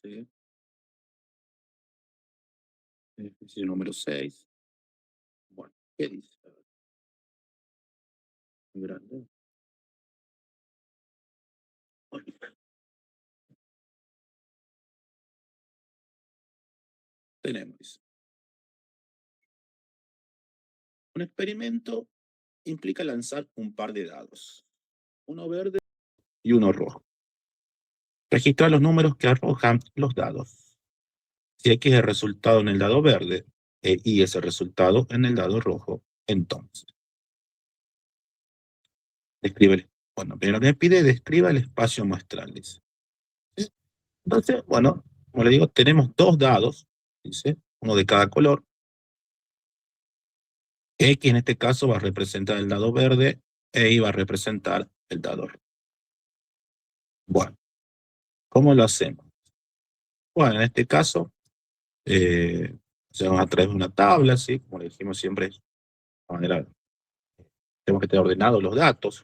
¿sí? Ejercicio número 6. Bueno, ¿qué dice? A ver, muy grande. Bueno, tenemos. Un experimento implica lanzar un par de dados, uno verde y uno rojo. Registrar los números que arrojan los dados. Si X es el resultado en el dado verde e Y es el resultado en el dado rojo, entonces, describe. Bueno, primero que me pide, describa el espacio muestral, dice. ¿Sí? Entonces, bueno, como le digo, tenemos dos dados, dice, uno de cada color. X en este caso va a representar el dado verde e Y va a representar el dado rojo. Bueno, ¿cómo lo hacemos? Bueno, en este caso, hacemos a través de una tabla, ¿sí? Como le dijimos siempre, de manera, tenemos que tener ordenados los datos.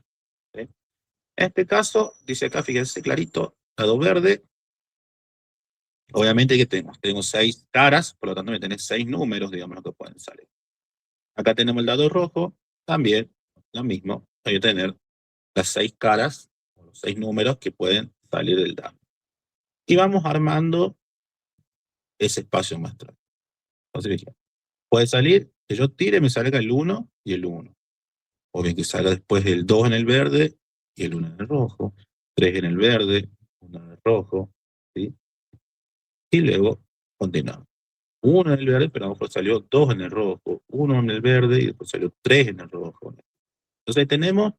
¿Sí? En este caso, dice acá, fíjense clarito, dado verde, obviamente que tengo 6 caras, por lo tanto me tenés 6 números, digamos, lo que pueden salir. Acá tenemos el dado rojo, también lo mismo, voy a tener las 6 caras, o los 6 números que pueden salir del dado. Y vamos armando ese espacio muestral. Entonces, fíjense, puede salir, que yo tire, me salga el 1 y el 1. O bien que salga después el 2 en el verde y el 1 en el rojo, 3 en el verde, 1 en el rojo, ¿sí? Y luego continuamos. 1 en el verde, pero a lo mejor salió 2 en el rojo, 1 en el verde y después salió 3 en el rojo. Entonces ahí tenemos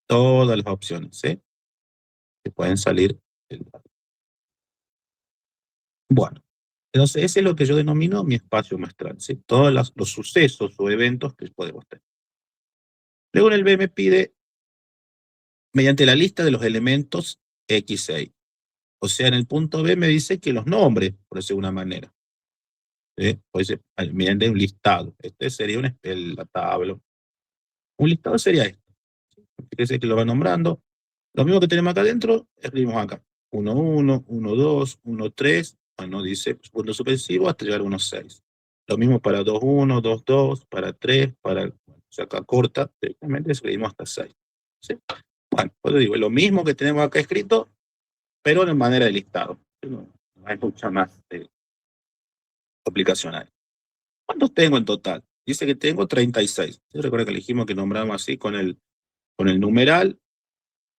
todas las opciones, ¿sí? Que pueden salir del dado. Bueno, entonces ese es lo que yo denomino mi espacio muestral, ¿sí? Todos los sucesos o eventos que podemos tener. Luego en el B me pide, mediante la lista de los elementos X e Y. O sea, en el punto B me dice que los nombres, por decirlo de una manera. ¿Sí? O dice, mediante un listado. Este sería la tabla. Un listado sería esto. Fíjese que lo va nombrando. Lo mismo que tenemos acá adentro, escribimos acá. 1, 1, 1, 2, 1, 3. Bueno, dice punto suspensivo hasta llegar a 1, 6. Lo mismo para 2, 1, 2, 2, para 3, para, o sea, acá corta, directamente escribimos hasta 6. ¿Sí? Bueno, pues digo, lo mismo que tenemos acá escrito, pero de manera de listado. No hay mucha más aplicación. ¿Cuántos tengo en total? Dice que tengo 36. ¿Sí? Recuerda que elegimos que nombramos así con el numeral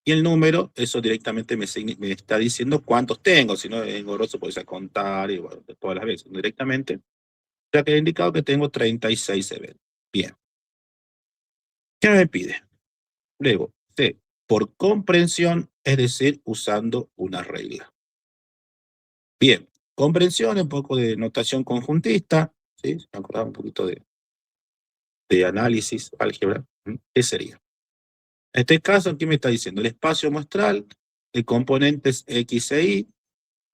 y el número, eso directamente me está diciendo cuántos tengo, si no es engorroso podés contar y bueno, todas las veces directamente. Ya que he indicado que tengo 36 eventos. Bien. ¿Qué me pide? Luego, C, por comprensión, es decir, usando una regla. Bien, comprensión, un poco de notación conjuntista, ¿sí? Me acordaba un poquito de análisis, álgebra. ¿Qué sería? En este caso, aquí me está diciendo el espacio muestral de componentes X e Y,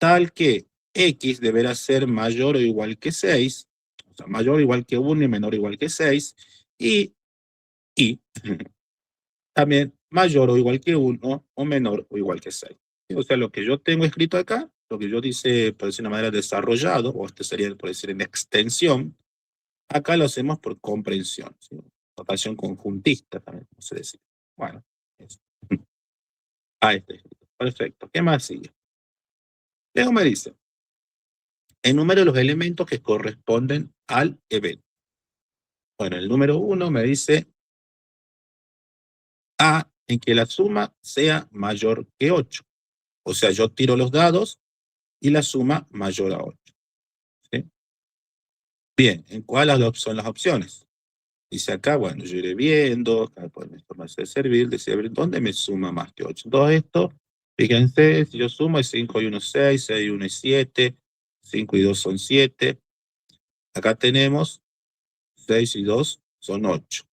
tal que X deberá ser mayor o igual que 6, o sea, mayor o igual que 1 y menor o igual que 6, y también mayor o igual que 1 o menor o igual que 6. O sea, lo que yo tengo escrito acá, lo que yo dice, por decir de una manera, desarrollado, o este sería, por decir, en extensión, acá lo hacemos por comprensión, ¿sí? Notación conjuntista también, no sé decir. Bueno, eso. Ahí está escrito. Perfecto. ¿Qué más sigue? Luego me dice, enumero los elementos que corresponden al evento. Bueno, el número 1 me dice A en que la suma sea mayor que 8. O sea, yo tiro los dados y la suma mayor a 8. ¿Sí? Bien, ¿en cuáles son las opciones? Dice acá, bueno, yo iré viendo, acá puede informarse de servir, decir, a ver, ¿dónde me suma más que 8? Todo esto, fíjense, si yo sumo es 5 y 1 es 6, 6 y 1 es 7, 5 y 2 son 7. Acá tenemos 6 y 2 son 8.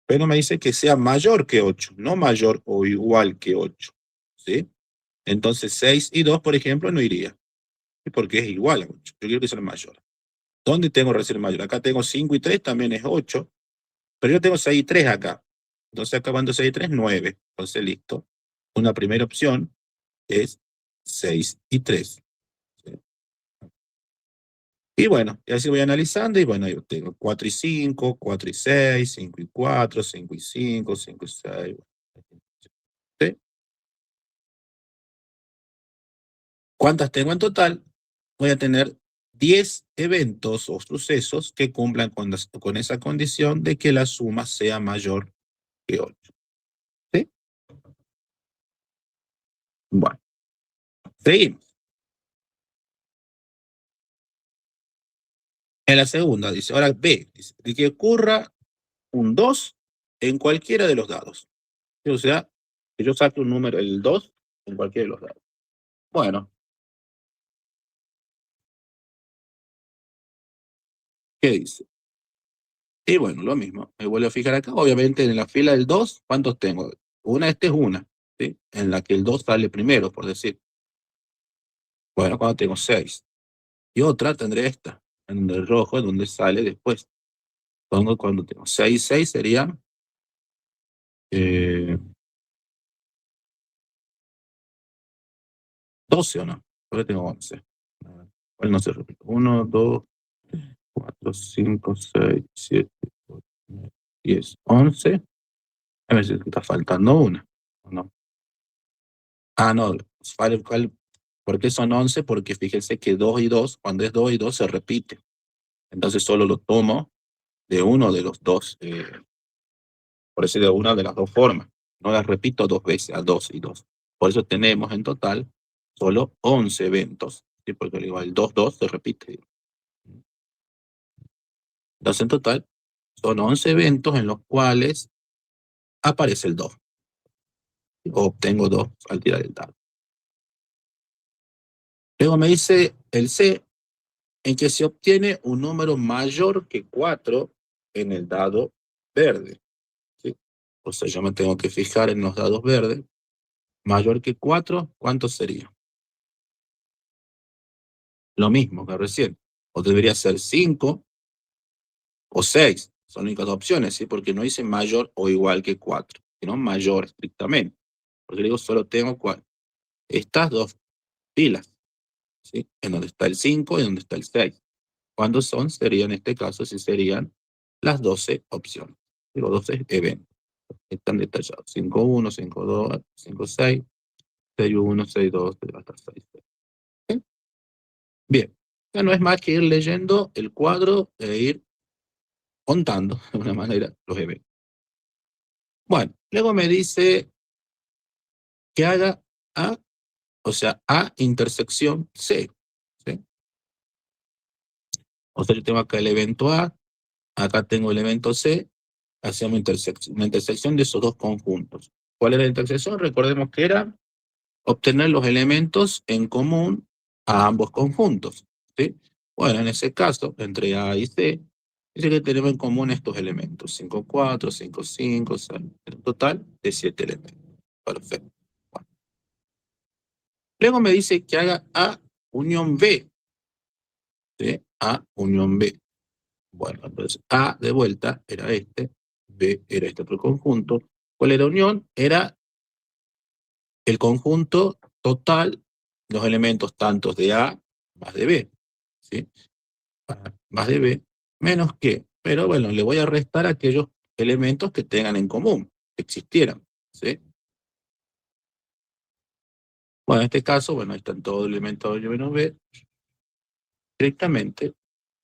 Pero me dice que sea mayor que 8, no mayor o igual que 8. ¿Sí? Entonces 6 y 2, por ejemplo, no iría. Porque es igual a 8. Yo quiero que sea mayor. ¿Dónde tengo recién mayor? Acá tengo 5 y 3, también es 8. Pero yo tengo 6 y 3 acá. Entonces acá cuando 6 y 3, 9. Entonces listo. Una primera opción es 6 y 3. Y bueno, y así voy analizando, y bueno, yo tengo 4 y 5, 4 y 6, 5 y 4, 5 y 5, 5 y 6. ¿Sí? ¿Cuántas tengo en total? Voy a tener 10 eventos o sucesos que cumplan con esa condición de que la suma sea mayor que 8. ¿Sí? Bueno, seguimos. En la segunda dice, ahora B, dice, de que ocurra un 2 en cualquiera de los dados. O sea, que yo saque un número, el 2, en cualquiera de los dados. Bueno, ¿qué dice? Y bueno, lo mismo. Me vuelvo a fijar acá. Obviamente en la fila del 2, ¿cuántos tengo? Esta es una, ¿sí? En la que el 2 sale primero, por decir. Bueno, cuando tengo 6. Y otra tendré esta, en el rojo, donde sale después. Cuando tengo 6, 6 sería eh, 12 o no. Ahora tengo 11. ¿Cuál no se repite? 1, 2, 4, 5, 6, 7, 8, 9, 10, 11. A ver si está faltando una. No. Ah, no. ¿Por qué son 11? Porque fíjense que 2 y 2, cuando es 2 y 2 se repite. Entonces solo lo tomo de uno de los dos, por decir de una de las dos formas. No las repito dos veces, a 2 y 2. Por eso tenemos en total solo 11 eventos. ¿Sí? Porque igual 2, 2 se repite. Entonces en total son 11 eventos en los cuales aparece el 2. O obtengo 2 al tirar el dado. Luego me dice el C, en que se obtiene un número mayor que 4 en el dado verde. ¿Sí? O sea, yo me tengo que fijar en los dados verdes. Mayor que 4, ¿cuánto sería? Lo mismo que recién. O debería ser 5 o 6. Son las únicas opciones, ¿sí? Porque no dice mayor o igual que 4, sino mayor estrictamente. Porque digo, solo tengo estas dos filas, ¿sí? En donde está el 5 y donde está el 6. ¿Cuándo son? Serían, en este caso, sí serían las 12 opciones. Los 12 eventos. Están detallados. 5-1, 5-2, 5-6, 6-1, 6-2, hasta 6. ¿Sí? Bien. Ya no es más que ir leyendo el cuadro e ir contando de una manera los eventos. Bueno, luego me dice que haga A, o sea, A intersección C. ¿Sí? O sea, yo tengo acá el evento A, acá tengo el evento C, hacemos una intersección de esos dos conjuntos. ¿Cuál era la intersección? Recordemos que era obtener los elementos en común a ambos conjuntos. ¿Sí? Bueno, en ese caso, entre A y C, dice que tenemos en común estos elementos, 5, 4, 5, 5, 6, en total de 7 elementos. Perfecto. Bueno. Luego me dice que haga A unión B. ¿Sí? A unión B. Bueno, entonces A de vuelta era este, B era este otro conjunto. ¿Cuál era unión? Era el conjunto total, los elementos tantos de A más de B. ¿Sí? Más de B, menos que. Pero bueno, le voy a restar aquellos elementos que tengan en común, que existieran. ¿Sí? Bueno, en este caso, bueno, ahí están todos los elementos de A menos B. Directamente,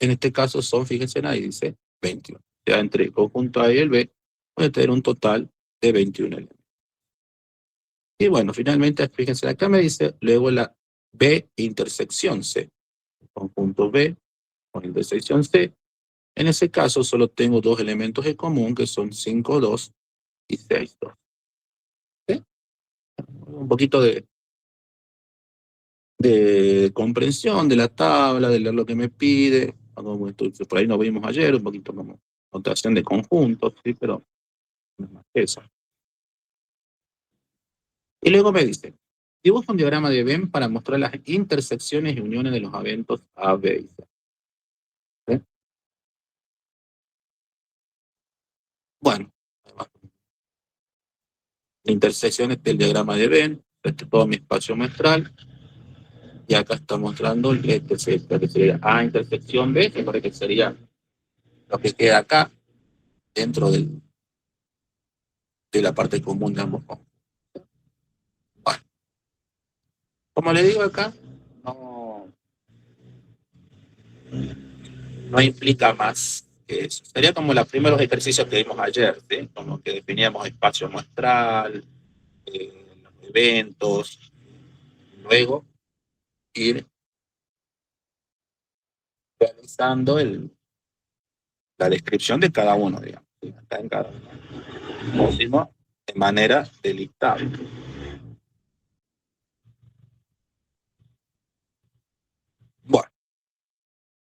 en este caso son, fíjense ahí, dice 21. O sea, entre el conjunto A y el B, voy a tener un total de 21 elementos. Y bueno, finalmente, fíjense, acá me dice luego la B intersección C. El conjunto B con intersección C. En ese caso, solo tengo dos elementos en común, que son 5, 2 y 6, 2. ¿Sí? Un poquito de comprensión de la tabla, de leer lo que me pide. Como por ahí nos vimos ayer, un poquito como notación de conjuntos, ¿sí? Pero no es más que eso. Y luego me dice, dibuja un diagrama de Venn para mostrar las intersecciones y uniones de los eventos A, B y C. ¿Sí? Bueno, intersecciones del diagrama de Venn, este es todo mi espacio muestral. Y acá está mostrando lo que sería A intersección B, que sería lo que queda acá dentro de la parte común de ambos conjuntos. Bueno, como le digo acá, no, no implica más que eso. Sería como los primeros ejercicios que vimos ayer, ¿sí? Como que definíamos espacio muestral, los eventos, luego ir realizando la descripción de cada uno, digamos. ¿Sí? Acá en cada uno. Lo hicimos de manera delictable. Bueno,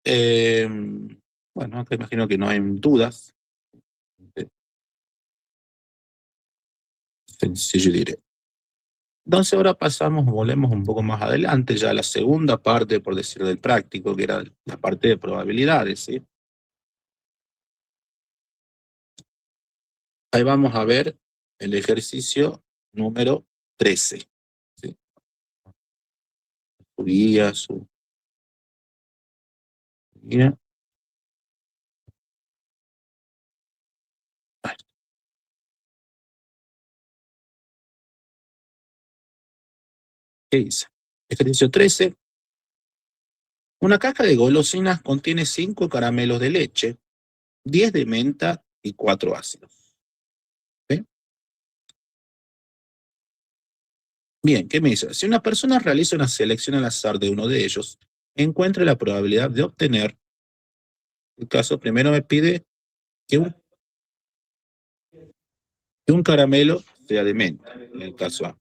eh, bueno, acá imagino que no hay dudas. Sencillo diré. Entonces ahora pasamos, volvemos un poco más adelante, ya a la segunda parte, por decir, del práctico, que era la parte de probabilidades, ¿sí? Ahí vamos a ver el ejercicio número 13. ¿Sí? Su guía, su guía. ¿Qué dice? Ejercicio 13. Una caja de golosinas contiene 5 caramelos de leche, 10 de menta y 4 ácidos. ¿Sí? Bien, ¿qué me dice? Si una persona realiza una selección al azar de uno de ellos, encuentra la probabilidad de obtener, en el caso primero me pide que un caramelo sea de menta, en el caso A.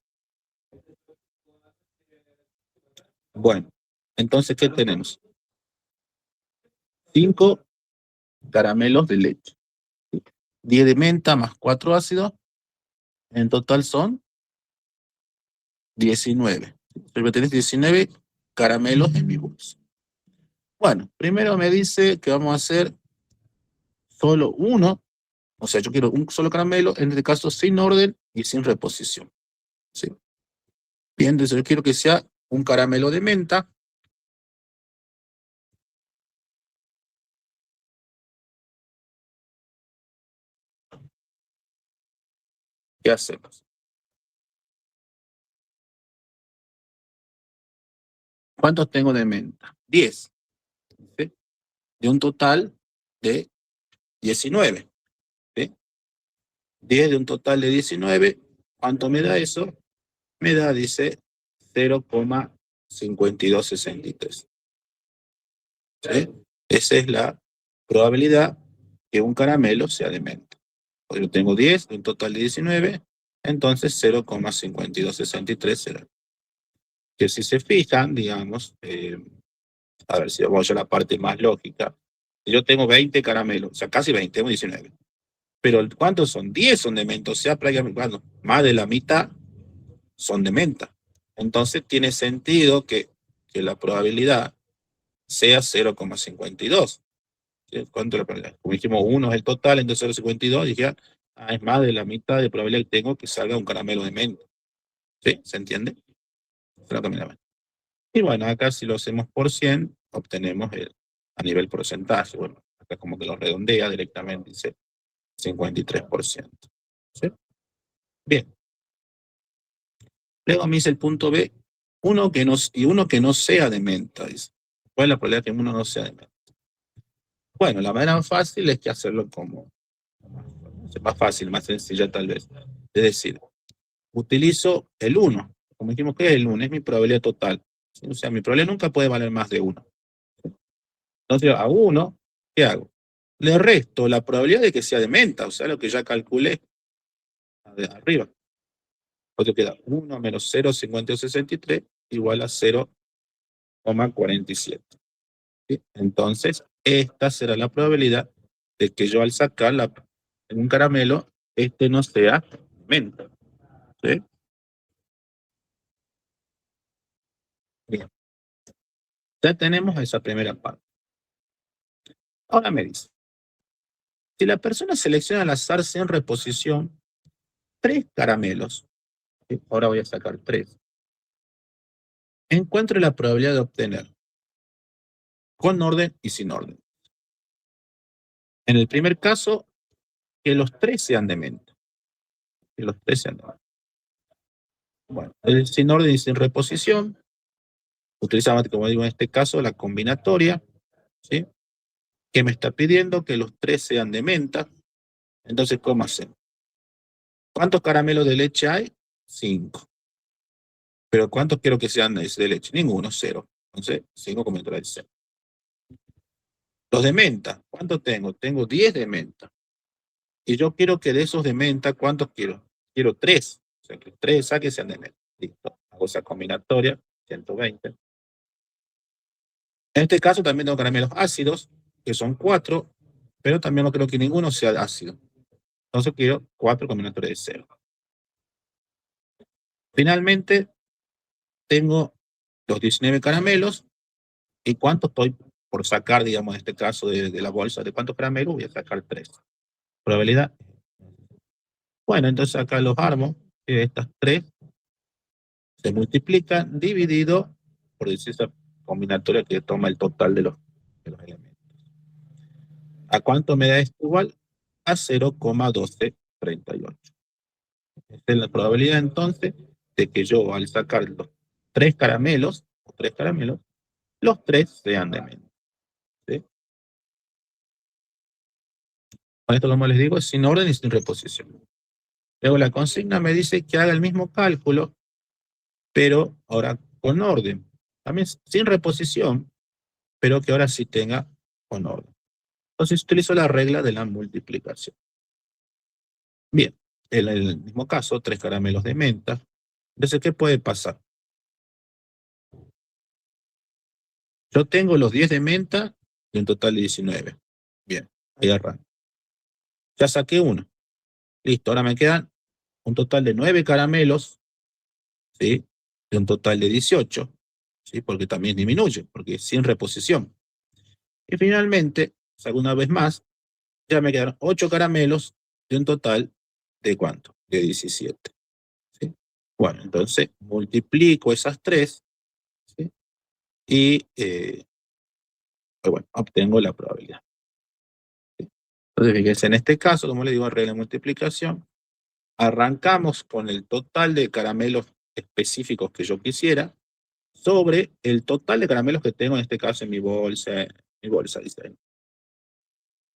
Bueno, entonces, ¿qué tenemos? 5 caramelos de leche, 10 de menta más 4 ácidos, en total son 19. Pero tenés 19 caramelos en mi bolsa. Bueno, primero me dice que vamos a hacer solo uno, o sea, yo quiero un solo caramelo, en este caso sin orden y sin reposición. ¿Sí? Bien, entonces yo quiero que sea un caramelo de menta. ¿Qué hacemos? ¿Cuántos tengo de menta? 10. ¿Sí? De un total de 19. ¿Sí? 10 de un total de 19. ¿Cuánto me da eso? Me da, dice, 0,5263. ¿Sí? Esa es la probabilidad que un caramelo sea de menta. Pues yo tengo 10 de un total de 19, entonces 0,5263 será. Que si se fijan, digamos, a ver si vamos a la parte más lógica. Yo tengo 20 caramelos, o sea, casi 20, tengo 19. Pero ¿cuántos son? 10 son de menta, o sea, prácticamente, bueno, más de la mitad son de menta. Entonces tiene sentido que la probabilidad sea 0,52. ¿Sí? ¿Cuánto es la probabilidad? Como dijimos, 1 es el total, entonces 0,52, dije, es más de la mitad de probabilidad que tengo que salga un caramelo de menta. ¿Sí? ¿Se entiende? Y bueno, acá si lo hacemos por 100, obtenemos a nivel porcentaje. Bueno, acá como que lo redondea directamente, dice 53%. ¿Sí? Bien. Luego me dice el punto B, uno que no sea de menta. Dice. ¿Cuál es la probabilidad que uno no sea de menta? Bueno, la manera más fácil es que hacerlo como, más fácil, más sencilla tal vez. Es decir, utilizo el 1. Como dijimos que es el 1, es mi probabilidad total. ¿Sí? O sea, mi probabilidad nunca puede valer más de 1. Entonces, a 1, ¿qué hago? Le resto la probabilidad de que sea de menta, o sea, lo que ya calculé de arriba. Entonces queda 1 menos 0,5263 igual a 0,47. ¿Sí? Entonces, esta será la probabilidad de que yo al sacar en un caramelo, este no sea menta. ¿Sí? Bien, ya tenemos esa primera parte. Ahora me dice, si la persona selecciona al azar sin reposición 3 caramelos, ¿sí? Ahora voy a sacar 3. Encuentre la probabilidad de obtener con orden y sin orden. En el primer caso, que los tres sean de menta. Que los tres sean de menta. Bueno, sin orden y sin reposición, utilizamos, como digo en este caso, la combinatoria, ¿sí? Que me está pidiendo que los tres sean de menta. Entonces, ¿cómo hacemos? ¿Cuántos caramelos de leche hay? 5. Pero ¿cuántos quiero que sean de leche? Ninguno, 0. Entonces, 5 combinatorias de 0. Los de menta, ¿cuántos tengo? Tengo 10 de menta. Y yo quiero que de esos de menta, ¿cuántos quiero? Quiero 3. O sea, que 3 saques sean de menta. Listo. Hago esa combinatoria, 120. En este caso también tengo caramelos ácidos, que son 4, pero también no creo que ninguno sea ácido. Entonces quiero 4 combinatorias de 0. Finalmente, tengo los 19 caramelos. ¿Y cuánto estoy por sacar, digamos, en este caso de la bolsa? ¿De cuántos caramelos? Voy a sacar 3. Probabilidad. Bueno, entonces acá los armo. Estas 3 se multiplican dividido por esa combinatoria que toma el total de los elementos. ¿A cuánto me da esto igual? A 0,1238. Esta es la probabilidad entonces de que yo al sacar los 3 caramelos, los 3 sean de menta. ¿Sí? Con esto, como les digo, es sin orden y sin reposición. Luego la consigna me dice que haga el mismo cálculo, pero ahora con orden. También sin reposición, pero que ahora sí tenga con orden. Entonces utilizo la regla de la multiplicación. Bien, en el mismo caso, 3 caramelos de menta. Entonces, ¿qué puede pasar? Yo tengo los 10 de menta y un total de 19. Bien, ahí arranco. Ya saqué uno. Listo, ahora me quedan un total de 9 caramelos, ¿sí? De un total de 18, ¿sí? Porque también disminuye, porque es sin reposición. Y finalmente, saco una vez más, ya me quedaron 8 caramelos de un total de ¿cuánto? De 17. ¿Sí? Bueno, entonces multiplico esas 3, ¿sí? Y pues bueno, obtengo la probabilidad. ¿Sí? Entonces, fíjense, en este caso, como le digo, regla de multiplicación, arrancamos con el total de caramelos específicos que yo quisiera sobre el total de caramelos que tengo en este caso en mi bolsa, dice ahí.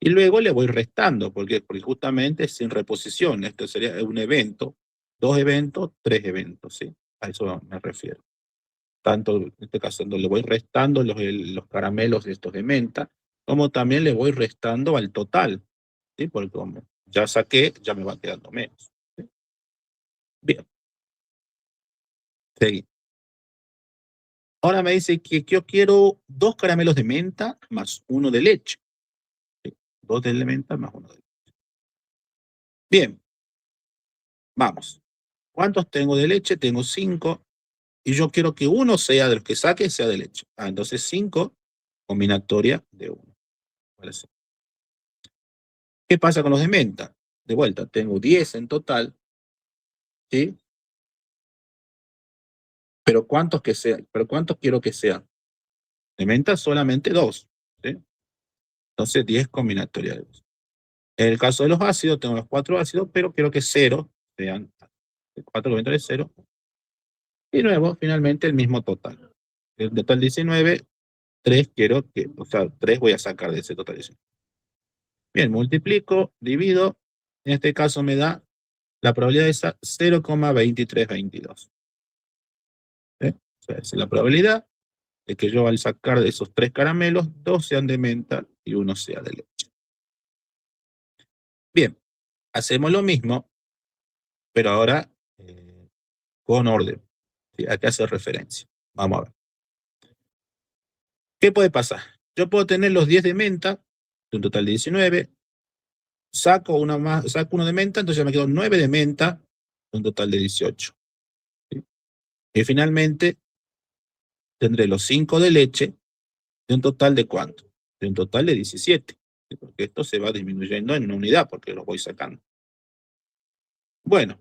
Y luego le voy restando, porque justamente es sin reposición. Esto sería un evento, 2 eventos, 3 eventos, ¿sí? A eso me refiero. Tanto en este caso le voy restando los caramelos estos de menta, como también le voy restando al total, ¿sí? Porque como ya saqué, ya me va quedando menos. ¿Sí? Bien, seguí. Ahora me dice que yo quiero 2 caramelos de menta más 1 de leche. ¿Sí? 2 de menta más 1 de leche. Bien, vamos. ¿Cuántos tengo de leche? Tengo 5. Y yo quiero que uno sea de los que saque, sea de leche. Entonces 5 combinatoria de 1. ¿Qué pasa con los de menta? De vuelta, tengo 10 en total, ¿sí? Pero ¿cuántos que sean? ¿Pero cuántos quiero que sean? De menta solamente 2, ¿sí? Entonces 10 combinatoria de 2. En el caso de los ácidos, tengo los 4 ácidos, pero quiero que 0 sean 4 combinatorias de 0. Y luego, finalmente, el mismo total. El total 19, 3 quiero que, o sea, 3 voy a sacar de ese total 19. Bien, multiplico, divido. En este caso me da la probabilidad de esa 0,2322. ¿Eh? O sea, es la probabilidad de que yo al sacar de esos 3 caramelos, 2 sean de menta y 1 sea de leche. Bien, hacemos lo mismo, pero ahora con orden. ¿Sí? ¿A qué hace referencia? Vamos a ver. ¿Qué puede pasar? Yo puedo tener los 10 de menta, de un total de 19, saco uno de menta, entonces ya me quedo 9 de menta, de un total de 18. ¿Sí? Y finalmente tendré los 5 de leche, de un total de ¿cuánto? De un total de 17. ¿Sí? Porque esto se va disminuyendo en una unidad, porque lo voy sacando. Bueno,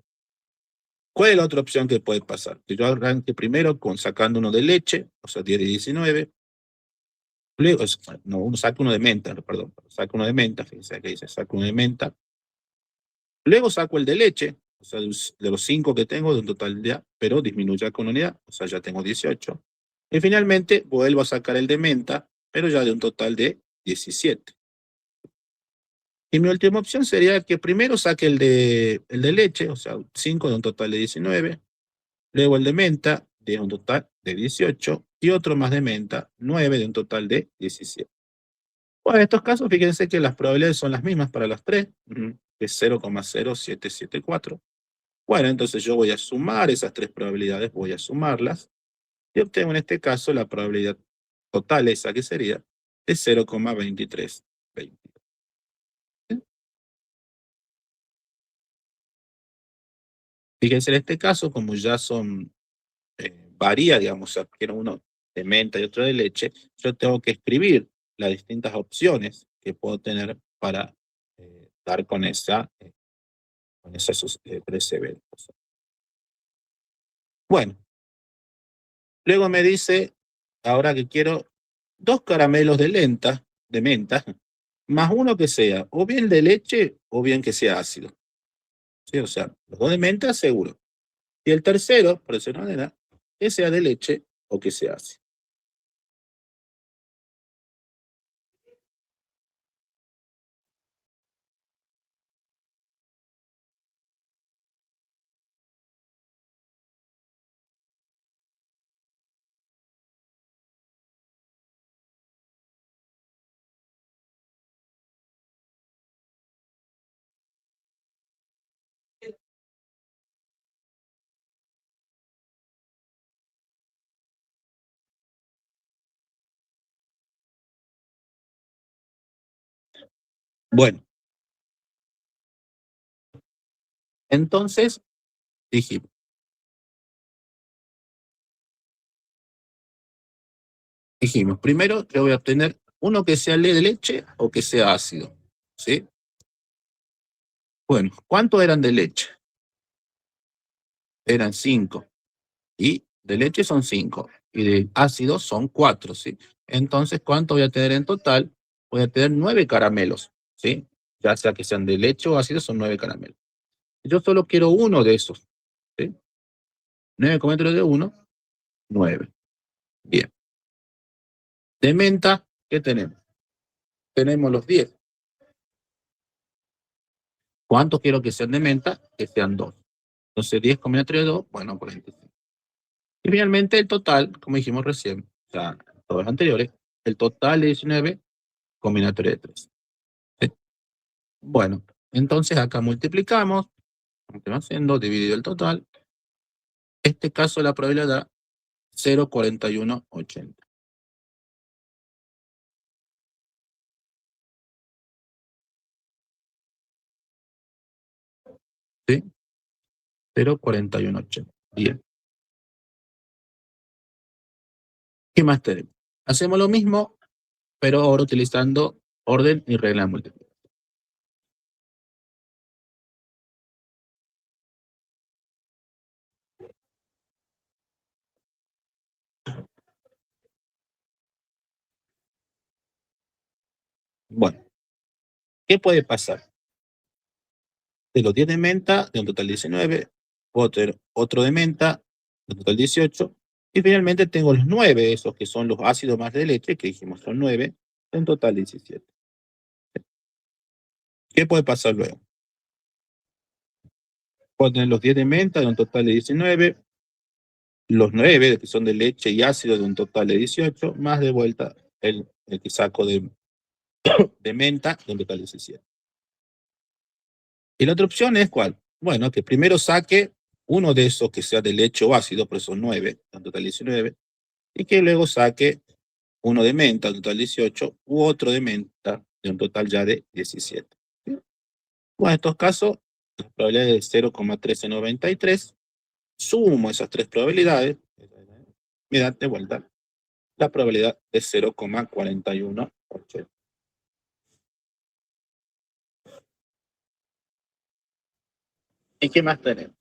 ¿Cuál es la otra opción que puede pasar? Que yo arranque primero sacando uno de leche, o sea, 10 y 19. Luego, no, uno saca uno de menta, perdón, saca uno de menta, fíjense que dice, saca uno de menta. Luego saco el de leche, o sea, de los 5 que tengo, de un total de, pero disminuye con unidad, o sea, ya tengo 18. Y finalmente vuelvo a sacar el de menta, pero ya de un total de 17. Y mi última opción sería que primero saque el de leche, o sea, 5 de un total de 19. Luego el de menta, de un total de 18. Y otro más de menta, 9 de un total de 17. Bueno, en estos casos, fíjense que las probabilidades son las mismas para las tres, que es 0,0774. Bueno, entonces yo voy a sumar esas tres probabilidades, voy a sumarlas, y obtengo en este caso la probabilidad total, esa que sería, de 0,2320. Fíjense en este caso, como ya son, varía, digamos, o sea, quiero uno de menta y otro de leche, yo tengo que escribir las distintas opciones que puedo tener para dar con esos tres eventos. Bueno, luego me dice, ahora que quiero dos caramelos de menta, más uno que sea o bien de leche o bien que sea ácido. ¿Sí? O sea, los dos de menta seguro. Y el tercero, por decirlo de manera, que sea de leche o que sea ácido. Bueno, entonces dijimos, primero yo voy a obtener uno que sea de leche o que sea ácido. ¿Sí? Bueno, ¿cuántos eran de leche? Eran 5. Y de leche son 5. Y de ácido son 4. ¿Sí? Entonces, ¿cuánto voy a tener en total? Voy a tener 9 caramelos. ¿Sí? Ya sea que sean de leche o ácido, son 9 caramelos. Yo solo quiero uno de esos. ¿Sí? 9 coméntros de uno, 9. Bien. De menta, ¿qué tenemos? Tenemos los 10. ¿Cuántos quiero que sean de menta? Que sean 2. Entonces 10 combinado entre 2, bueno, 45. Y finalmente el total, como dijimos recién, o sea, todos los anteriores, el total de 19 combinatoria de 3. ¿Sí? Bueno, entonces acá multiplicamos, como que va haciendo, dividido el total. Este caso la probabilidad da 0,4180. ¿Sí? 0,4180. Bien. ¿Qué más tenemos? Hacemos lo mismo, pero ahora utilizando orden y regla de multiplicación. Bueno, ¿qué puede pasar? De los 10 de menta, de un total 19, puedo tener otro de menta, de un total 18, y finalmente tengo los 9, esos que son los ácidos más de leche, que dijimos son 9, de un total 17. ¿Qué puede pasar luego? Puedo tener los 10 de menta, de un total de 19, los 9, que son de leche y ácido, de un total de 18, más de vuelta el que saco de menta, de un total de 17. Y la otra opción es ¿cuál? Bueno, que primero saque uno de esos que sea de leche o ácido, por eso 9, de un total 19, y que luego saque uno de menta, un total 18, u otro de menta, de un total ya de 17. ¿Sí? Bueno, en estos casos, la probabilidad es de 0,1393. Sumo esas tres probabilidades, me da de vuelta la probabilidad de 0,4180. ¿Y qué más tenemos?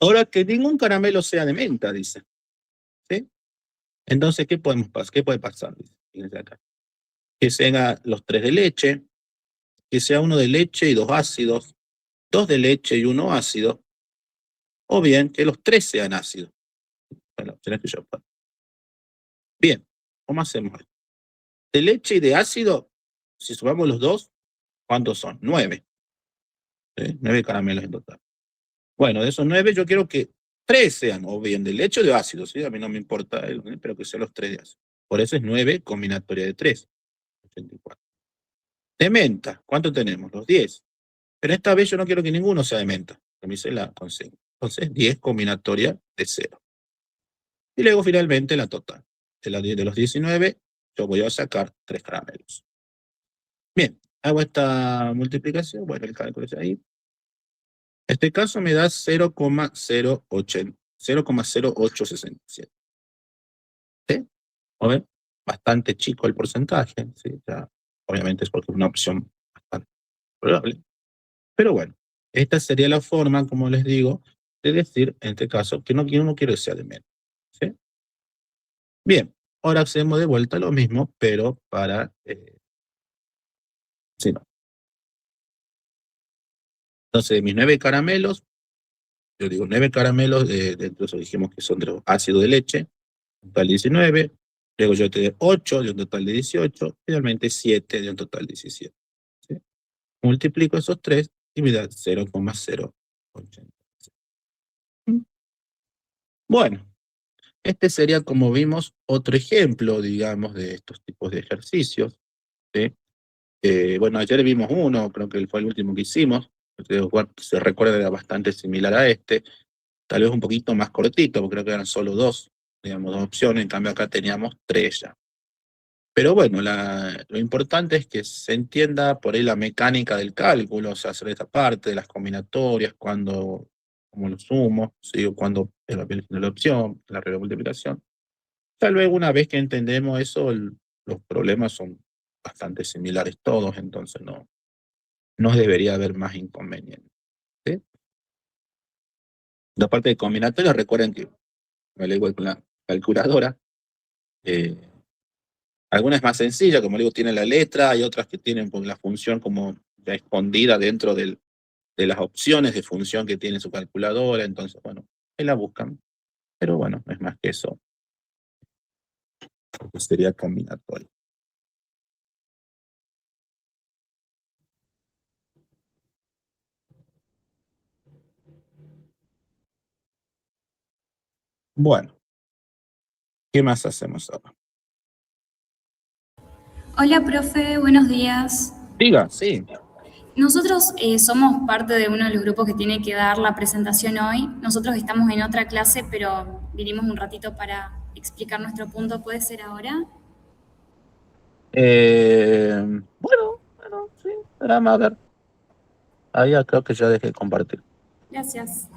Ahora, que ningún caramelo sea de menta, dice. ¿Sí? Entonces, ¿qué puede pasar? Fíjense acá. Que sean los 3 de leche, que sea uno de leche y 2 ácidos, 2 de leche y 1 ácido, o bien que los 3 sean ácidos. Bueno, opciones que yo puedo. Bien, ¿cómo hacemos? De leche y de ácido, si sumamos los dos, ¿cuántos son? 9. 9 caramelos en total. Bueno, de esos 9 yo quiero que 3 sean o bien de leche o de ácido, ¿sí? A mí no me importa, pero que sean los 3 de ácido. Por eso es 9 combinatoria de 3. 84. De menta, ¿cuánto tenemos? Los 10. Pero esta vez yo no quiero que ninguno sea de menta. A mí se la consigo. Entonces, 10 combinatoria de 0. Y luego finalmente la total. De los 19, yo voy a sacar 3 caramelos. Bien, hago esta multiplicación. Bueno, el cálculo es ahí. Este caso me da 0,0867. ¿Sí? ¿O ven? Bastante chico el porcentaje. ¿Sí? Ya, obviamente es porque es una opción bastante probable. Pero bueno, esta sería la forma, como les digo, de decir, en este caso, que no quiero que sea de menos. ¿Sí? Bien, ahora hacemos de vuelta lo mismo, pero para... sí, no. Entonces, de mis 9 caramelos, yo digo 9 caramelos, entonces dijimos que son de los ácidos de leche, un total de 19, luego yo te doy 8 de un total de 18, finalmente 7 de un total de 17. ¿Sí? Multiplico esos 3 y me da 0,080. Bueno, este sería, como vimos, otro ejemplo, digamos, de estos tipos de ejercicios. ¿Sí? Bueno, ayer vimos uno, creo que fue el último que hicimos, se recuerda, era bastante similar a este, tal vez un poquito más cortito, porque creo que eran solo dos, digamos, 2 opciones, en cambio acá teníamos 3 ya. Pero bueno, lo importante es que se entienda por ahí la mecánica del cálculo, o sea, hacer esta parte de las combinatorias, cómo lo sumo, ¿sí? O cuando elijo la opción, la regla de multiplicación. Tal vez una vez que entendemos eso, los problemas son bastante similares todos, entonces no debería haber más inconvenientes. ¿Sí? La parte de combinatoria, recuerden que me lo igual con la calculadora. eh, Alguna es más sencilla, como digo, tiene la letra, hay otras que tienen pues, la función como ya escondida dentro de las opciones de función que tiene su calculadora, entonces, bueno, ahí la buscan. Pero bueno, no es más que eso, porque sería combinatorio. Bueno, ¿qué más hacemos ahora? Hola, profe, buenos días. Diga, sí. Nosotros somos parte de uno de los grupos que tiene que dar la presentación hoy. Nosotros estamos en otra clase, pero vinimos un ratito para explicar nuestro punto. ¿Puede ser ahora? Bueno, sí, espérame a ver. Ahí ya creo que ya dejé de compartir. Gracias.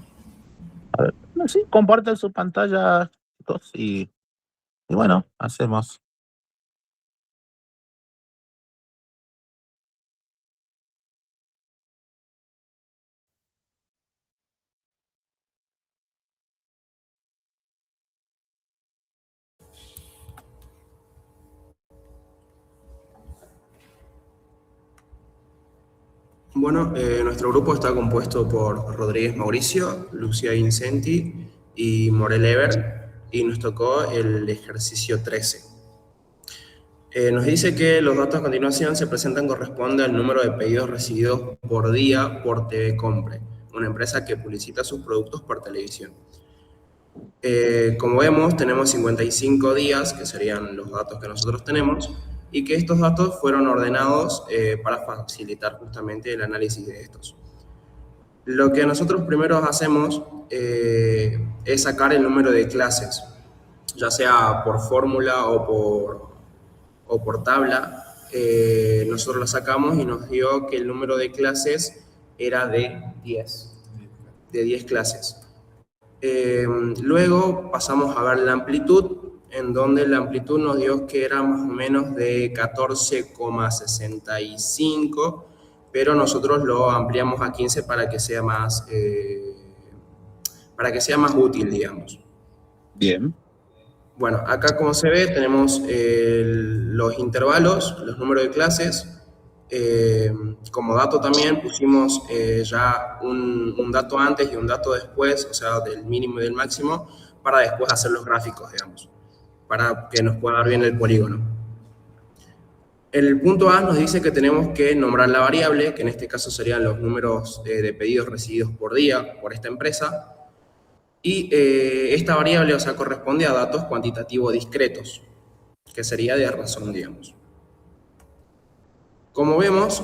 A ver, no, sí, comparten su pantalla, chicos, y bueno, hacemos. Bueno, nuestro grupo está compuesto por Rodríguez Mauricio, Lucía Vincenti y Morel Ever, y nos tocó el ejercicio 13. Nos dice que los datos a continuación se presentan corresponde al número de pedidos recibidos por día por TV Compre, una empresa que publicita sus productos por televisión. Como vemos, tenemos 55 días, que serían los datos que nosotros tenemos, y que estos datos fueron ordenados para facilitar justamente el análisis de estos. Lo que nosotros primero hacemos es sacar el número de clases, ya sea por fórmula o por tabla. Nosotros lo sacamos y nos dio que el número de clases era de 10 clases. Luego pasamos a ver la amplitud, en donde la amplitud nos dio que era más o menos de 14,65, pero nosotros lo ampliamos a 15 para que sea para que sea más útil, digamos. Bien. Bueno, acá como se ve tenemos los intervalos, los números de clases. Como dato también pusimos ya un dato antes y un dato después, o sea, del mínimo y del máximo, para después hacer los gráficos, digamos, para que nos pueda dar bien el polígono. El punto A nos dice que tenemos que nombrar la variable, que en este caso serían los números de pedidos recibidos por día por esta empresa, y esta variable, o sea, corresponde a datos cuantitativos discretos, que sería de razón, digamos. Como vemos,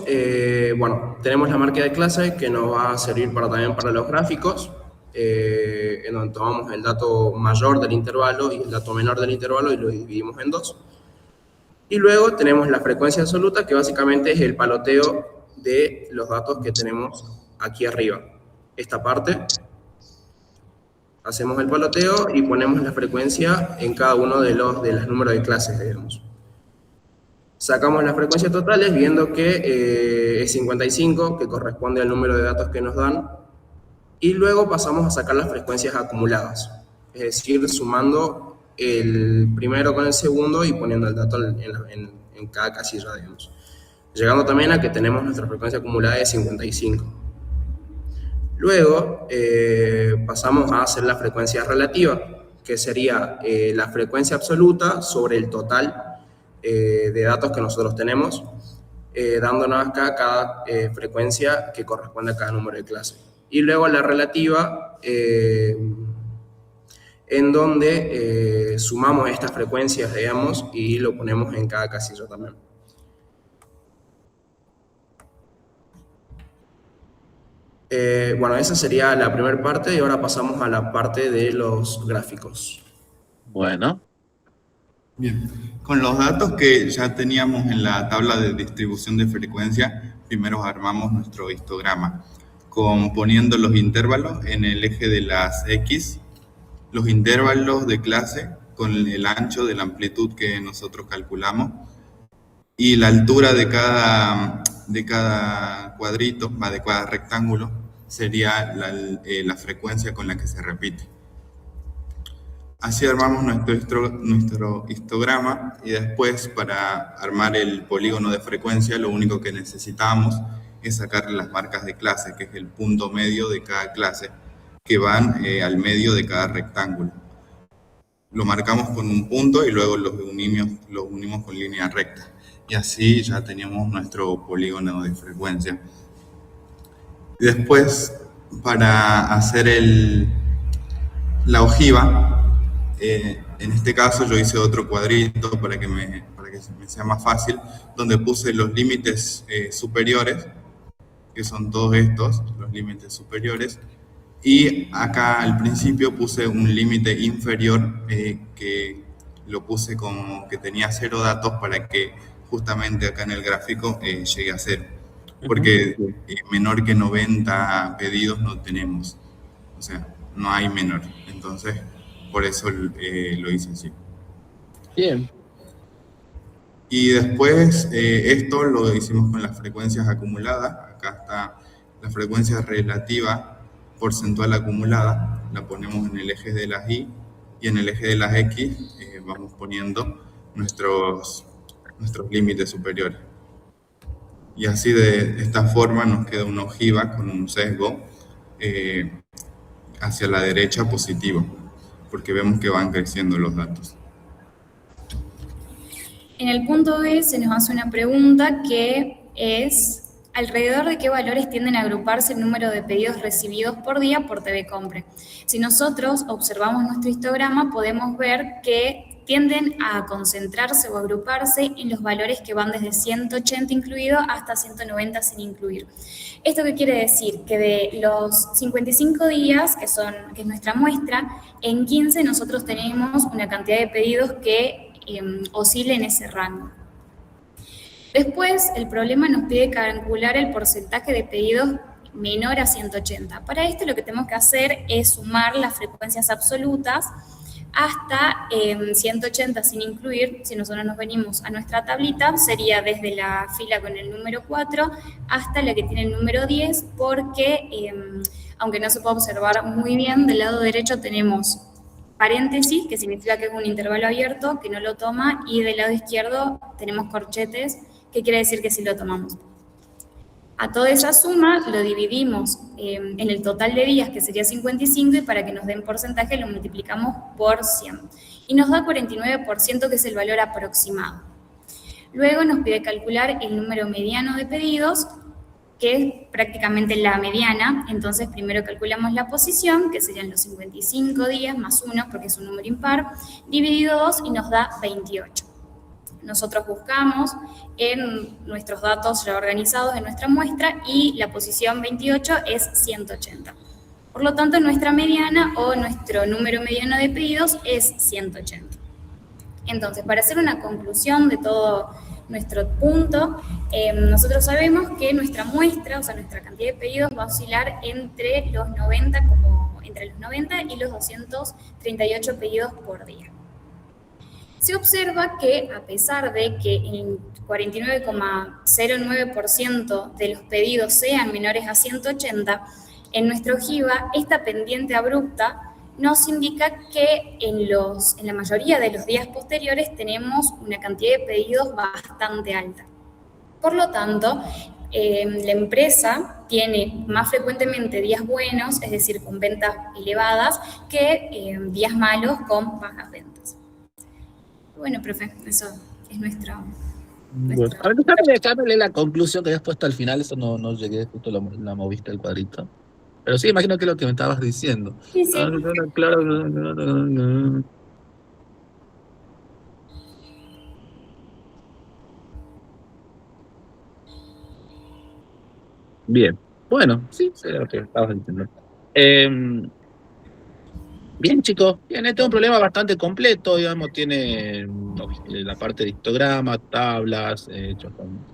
bueno, tenemos la marca de clase que nos va a servir también para los gráficos, en donde tomamos el dato mayor del intervalo y el dato menor del intervalo y lo dividimos en dos. Y luego tenemos la frecuencia absoluta, que básicamente es el paloteo de los datos que tenemos aquí arriba. Esta parte, hacemos el paloteo y ponemos la frecuencia en cada uno de los números de clases, digamos. Sacamos las frecuencias totales viendo que es 55, que corresponde al número de datos que nos dan, y luego pasamos a sacar las frecuencias acumuladas, es decir, sumando el primero con el segundo y poniendo el dato en cada casilla, digamos. Llegando también a que tenemos nuestra frecuencia acumulada de 55. Luego pasamos a hacer la frecuencia relativa, que sería la frecuencia absoluta sobre el total de datos que nosotros tenemos, dándonos acá cada frecuencia que corresponde a cada número de clase. Y luego la relativa, en donde sumamos estas frecuencias, digamos, y lo ponemos en cada casilla también. Bueno, esa sería la primera parte y ahora pasamos a la parte de los gráficos. Bueno. Bien, con los datos que ya teníamos en la tabla de distribución de frecuencia, primero armamos nuestro histograma, componiendo los intervalos en el eje de las X, los intervalos de clase con el ancho de la amplitud que nosotros calculamos y la altura de cada cuadrito, de cada rectángulo, sería la frecuencia con la que se repite. Así armamos nuestro histograma y después para armar el polígono de frecuencia lo único que necesitamos es sacar las marcas de clase, que es el punto medio de cada clase, que van al medio de cada rectángulo. Lo marcamos con un punto y luego los unimos con línea recta. Y así ya teníamos nuestro polígono de frecuencia. Y después, para hacer la ojiva, en este caso yo hice otro cuadrito para que me sea más fácil, donde puse los límites superiores, que son todos estos, los límites superiores, y acá al principio puse un límite inferior que lo puse como que tenía 0 datos para que justamente acá en el gráfico llegue a 0, porque menor que 90 pedidos no tenemos, o sea, no hay menor, entonces por eso lo hice así. Bien. Y después esto lo hicimos con las frecuencias acumuladas. Acá está la frecuencia relativa porcentual acumulada, la ponemos en el eje de las Y, y en el eje de las X vamos poniendo nuestros límites superiores. Y así de esta forma nos queda una ojiva con un sesgo hacia la derecha positivo, porque vemos que van creciendo los datos. En el punto B se nos hace una pregunta que es: ¿alrededor de qué valores tienden a agruparse el número de pedidos recibidos por día por TV Compre? Si nosotros observamos nuestro histograma, podemos ver que tienden a concentrarse o agruparse en los valores que van desde 180 incluido hasta 190 sin incluir. ¿Esto qué quiere decir? Que de los 55 días, que es nuestra muestra, en 15 nosotros tenemos una cantidad de pedidos que oscila en ese rango. Después, el problema nos pide calcular el porcentaje de pedidos menor a 180. Para esto lo que tenemos que hacer es sumar las frecuencias absolutas hasta 180 sin incluir. Si nosotros nos venimos a nuestra tablita, sería desde la fila con el número 4 hasta la que tiene el número 10, porque aunque no se puede observar muy bien, del lado derecho tenemos paréntesis, que significa que es un intervalo abierto, que no lo toma, y del lado izquierdo tenemos corchetes, que quiere decir que sí lo tomamos. A toda esa suma lo dividimos en el total de días, que sería 55, y para que nos den porcentaje lo multiplicamos por 100. Y nos da 49%, que es el valor aproximado. Luego nos pide calcular el número mediano de pedidos, que es prácticamente la mediana. Entonces primero calculamos la posición, que serían los 55 días más 1, porque es un número impar, dividido 2, y nos da 28. Nosotros buscamos en nuestros datos ya organizados en nuestra muestra y la posición 28 es 180. Por lo tanto, nuestra mediana o nuestro número mediano de pedidos es 180. Entonces, para hacer una conclusión de todo nuestro punto, nosotros sabemos que nuestra muestra, o sea, nuestra cantidad de pedidos va a oscilar entre los 90 y los 238 pedidos por día. Se observa que, a pesar de que el 49,09% de los pedidos sean menores a 180, en nuestro ojiva, esta pendiente abrupta nos indica que en la mayoría de los días posteriores tenemos una cantidad de pedidos bastante alta. Por lo tanto, la empresa tiene más frecuentemente días buenos, es decir, con ventas elevadas, que días malos con bajas ventas. Bueno, profe, eso es nuestro... Bueno, a ver, déjame leer la conclusión que habías puesto al final, eso no llegué, justo la moviste el cuadrito. Pero sí, imagino que es lo que me estabas diciendo. Sí, sí. Claro. Bien, bueno, sí, era lo que estabas diciendo. Bien, chicos, bien, este es un problema bastante completo, digamos, tiene la parte de histograma, tablas, hechos con,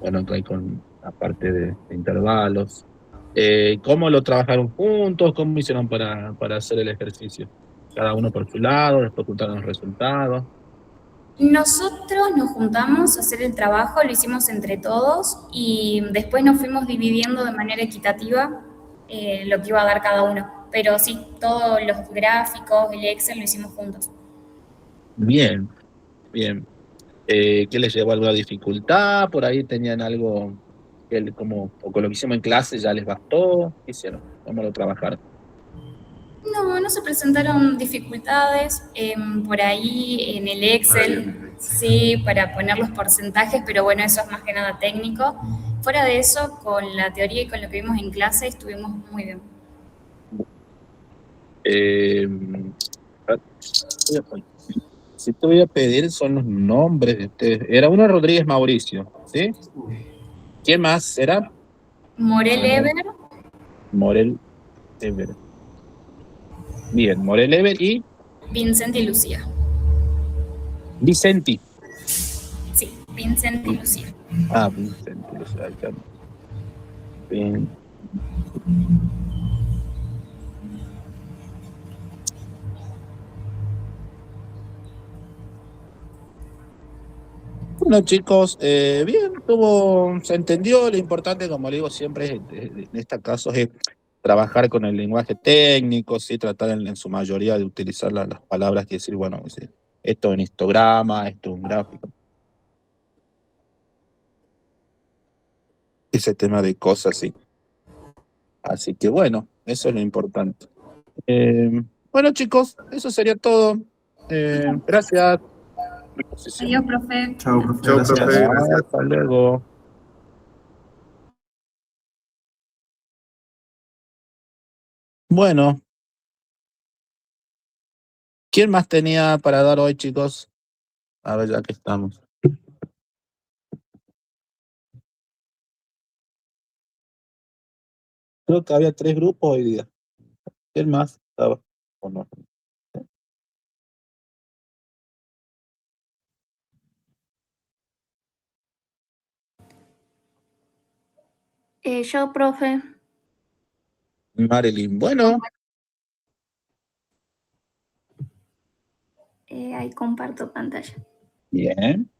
bueno, trae con la parte de intervalos. ¿Cómo lo trabajaron juntos? ¿Cómo hicieron para hacer el ejercicio? Cada uno por su lado, después juntaron los resultados. Nosotros nos juntamos a hacer el trabajo, lo hicimos entre todos y después nos fuimos dividiendo de manera equitativa lo que iba a dar cada uno. Pero sí, todos los gráficos, el Excel lo hicimos juntos. Bien, bien. ¿Qué les llevó alguna dificultad? ¿Por ahí tenían algo que o con lo que hicimos en clase ya les bastó? ¿Qué hicieron? ¿Cómo lo trabajaron? No se presentaron dificultades por ahí en el Excel, sí, para poner los porcentajes, pero bueno, eso es más que nada técnico. Fuera de eso, con la teoría y con lo que vimos en clase, estuvimos muy bien. Si te voy a pedir son los nombres de ustedes. Era uno Rodríguez Mauricio, ¿sí? ¿Quién más era? Morel Ever. Morel Ever. Bien, Morel Ever y Vincent y Lucía. Vicenti. Sí, Vincent y Lucía. Vicenti, Lucía. Ahí está. Bien. Bueno, chicos, bien, se entendió. Lo importante, como le digo siempre, en este caso es trabajar con el lenguaje técnico, sí, tratar en su mayoría de utilizar las palabras que decir, bueno, esto es un histograma, esto es un gráfico. Ese tema de cosas, sí. Así que bueno, eso es lo importante. Bueno, chicos, eso sería todo. Gracias. Adiós, profe. Chao, profe. Chao, Gracias. profe. Gracias. Hasta luego. Bueno, ¿quién más tenía para dar hoy, chicos? A ver, ya que estamos. Creo que había 3 grupos hoy día. ¿Quién más estaba? ¿O no? Yo, profe. Marilyn, bueno. Ahí comparto pantalla. Bien.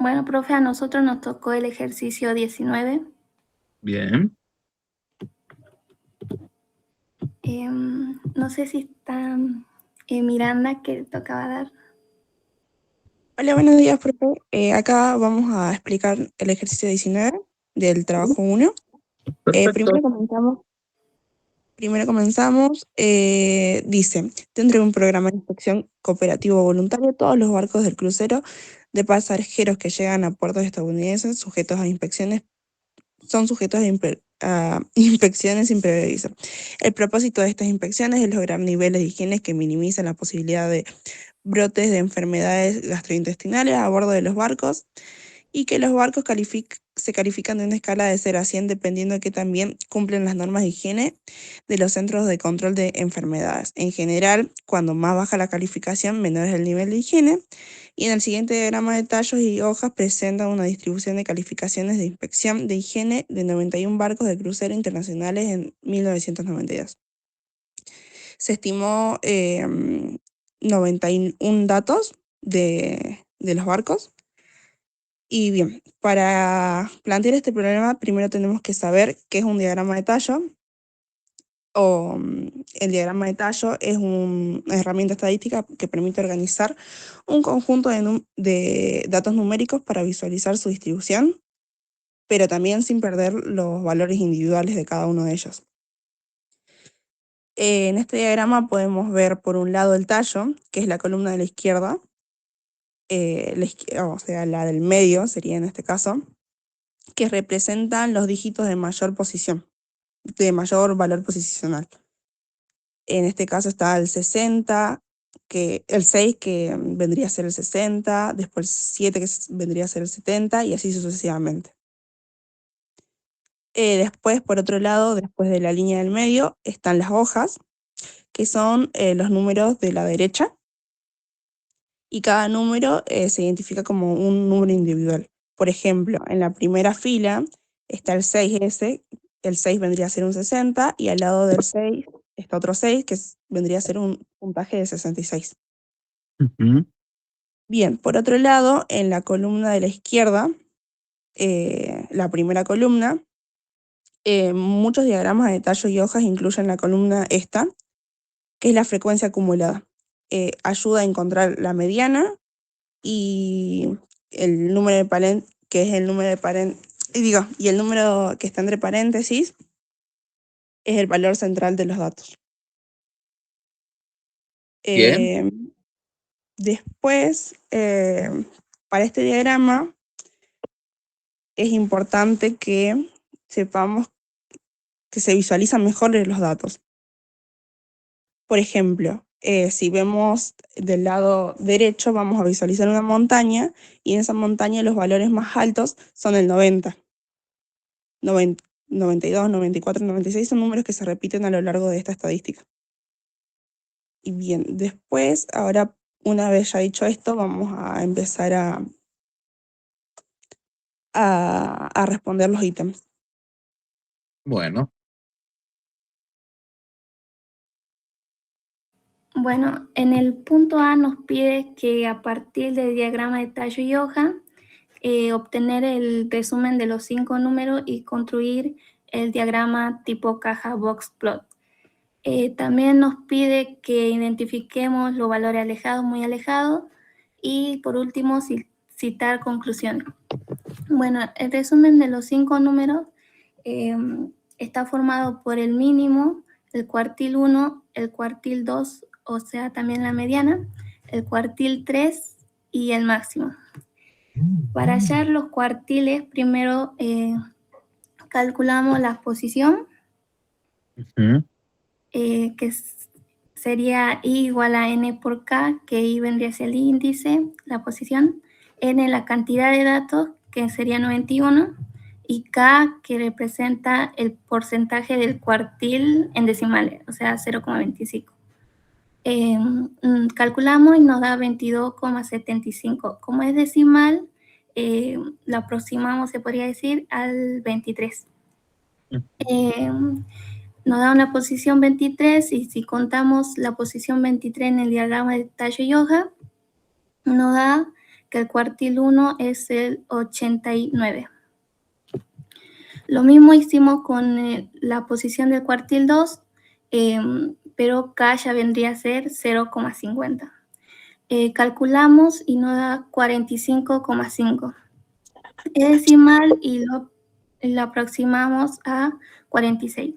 Bueno, profe, a nosotros nos tocó el ejercicio 19. Bien. No sé si está Miranda, que tocaba dar. Hola, buenos días, profe. Acá vamos a explicar el ejercicio 19 del trabajo 1. Perfecto. Primero comenzamos, dice, dentro de un programa de inspección cooperativo voluntario, todos los barcos del crucero de pasajeros que llegan a puertos estadounidenses sujetos a inspecciones son sujetos a inspecciones sin previo aviso. El propósito de estas inspecciones es lograr niveles de higiene que minimizan la posibilidad de brotes de enfermedades gastrointestinales a bordo de los barcos y que los barcos se califican de una escala de 0 a 100 dependiendo de que también cumplen las normas de higiene de los centros de control de enfermedades. En general, cuando más baja la calificación, menor es el nivel de higiene. Y en el siguiente diagrama de tallos y hojas presenta una distribución de calificaciones de inspección de higiene de 91 barcos de crucero internacionales en 1992. Se estimó 91 datos de los barcos. Y bien, para plantear este problema, primero tenemos que saber qué es un diagrama de tallo. El diagrama de tallo es una herramienta estadística que permite organizar un conjunto de datos numéricos para visualizar su distribución, pero también sin perder los valores individuales de cada uno de ellos. En este diagrama podemos ver por un lado el tallo, que es la columna de la izquierda, o sea, la del medio sería en este caso, que representan los dígitos de mayor posición, de mayor valor posicional. En este caso está el 60, el 6 que vendría a ser el 60, después el 7 que vendría a ser el 70 y así sucesivamente. Después, por otro lado, después de la línea del medio, están las hojas, que son los números de la derecha, y cada número se identifica como un número individual. Por ejemplo, en la primera fila está el 6S, el 6 vendría a ser un 60, y al lado del 6 está otro 6, que vendría a ser un puntaje de 66. Ujú. Bien, por otro lado, en la columna de la izquierda, la primera columna, muchos diagramas de tallo y hojas incluyen la columna esta, que es la frecuencia acumulada. Ayuda a encontrar la mediana y el número de que es el número de y el número que está entre paréntesis es el valor central de los datos. Bien. Después, para este diagrama es importante que sepamos que se visualizan mejor los datos. Por ejemplo, si vemos del lado derecho, vamos a visualizar una montaña y en esa montaña los valores más altos son el 90. 92, 94, 96 son números que se repiten a lo largo de esta estadística. Y bien, después, ahora una vez ya dicho esto, vamos a empezar a responder los ítems. Bueno. Bueno, en el punto A nos pide que a partir del diagrama de tallo y hoja, obtener el resumen de los 5 números y construir el diagrama tipo caja box plot. También nos pide que identifiquemos los valores alejados, muy alejados, y por último citar conclusiones. Bueno, el resumen de los 5 números está formado por el mínimo, el cuartil 1, el cuartil 2, o sea, también la mediana, el cuartil 3 y el máximo. Para hallar los cuartiles, primero calculamos la posición, Ujú. que sería I igual a N por K, que I vendría a ser el índice, la posición, N la cantidad de datos, que sería 91, y K, que representa el porcentaje del cuartil en decimales, o sea, 0,25. Calculamos y nos da 22,75. Como es decimal, la aproximamos, se podría decir, al 23. Nos da una posición 23 y si contamos la posición 23 en el diagrama de tallo y hoja, nos da que el cuartil 1 es el 89. Lo mismo hicimos con la posición del cuartil 2, pero K ya vendría a ser 0,50. Calculamos y nos da 45,5. Es decimal y lo aproximamos a 46.